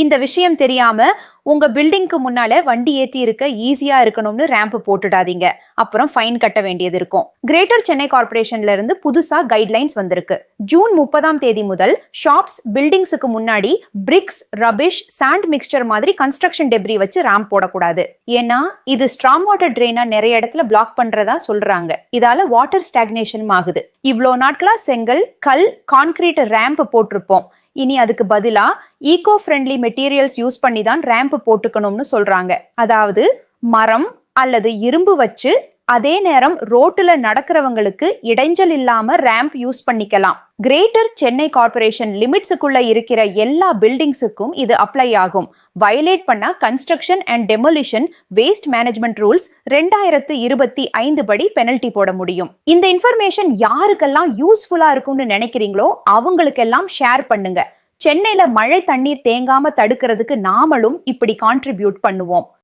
இந்த விஷயம் தெரியாம உங்க பில்டிங்க்கு முன்னால வண்டி ஏத்தி இருக்க ஈஸியா இருக்கணும்னு ரேம்ப் போட்டுடாதீங்க. அப்புறம் ஃபைன் கட்ட வேண்டியது இருக்கும். கிரேட்டர் சென்னை கார்ப்பரேஷன்ல இருந்து புதுசா கைட்லைன்ஸ் வந்திருக்கு. ஜூன் 30ஆம் தேதி முதல் ஷாப்ஸ், பில்டிங்ஸுக்கு முன்னாடி பிரிக்ஸ், ரபிஷ், சாண்ட் மிக்ஸ்சர் மாதிரி கன்ஸ்ட்ரக்ஷன் டெப்ரி வச்சு ரேம்ப் போடக்கூடாது. ஏன்னா இது ஸ்ட்ராங் வாட்டர் ட்ரெயினை நிறைய இடத்துல பிளாக் பண்றதா சொல்றாங்க. இதால வாட்டர் ஸ்டாக்னேஷன் ஆகுது. இவ்வளோ நாட்களா செங்கல், கல், கான்கிரீட் ரேம்ப் போட்டிருப்போம். இனி அதுக்கு பதிலா ஈகோ ஃப்ரெண்ட்லி மெட்டீரியல்ஸ் யூஸ் பண்ணி தான் ரேம்ப் போட்டுக்கணும்னு சொல்றாங்க. அதாவது மரம் அல்லது இரும்பு வச்சு அதே நேரம் ரோட்டுல நடக்கிறவங்களுக்கு இடைஞ்சல் இல்லாம ரேம்ப் யூஸ் பண்ணிக்கலாம். கிரேட்டர் சென்னை கார்ப்பரேஷன் லிமிட்ஸுக்குள்ள இருக்கிற எல்லா பில்டிங்ஸுக்கும் இது அப்ளை ஆகும். வயலேட் பண்ணா construction and demolition waste management rules 2025 படி பெனல்டி போட முடியும். இந்த இன்ஃபர்மேஷன் யாருக்கெல்லாம் யூஸ்ஃபுல்லா இருக்கும்னு நினைக்கிறீங்களோ அவங்களுக்கெல்லாம் ஷேர் பண்ணுங்க. சென்னையில மழை தண்ணீர் தேங்காம தடுக்கிறதுக்கு நாமளும் இப்படி கான்ட்ரிபியூட் பண்ணுவோம்.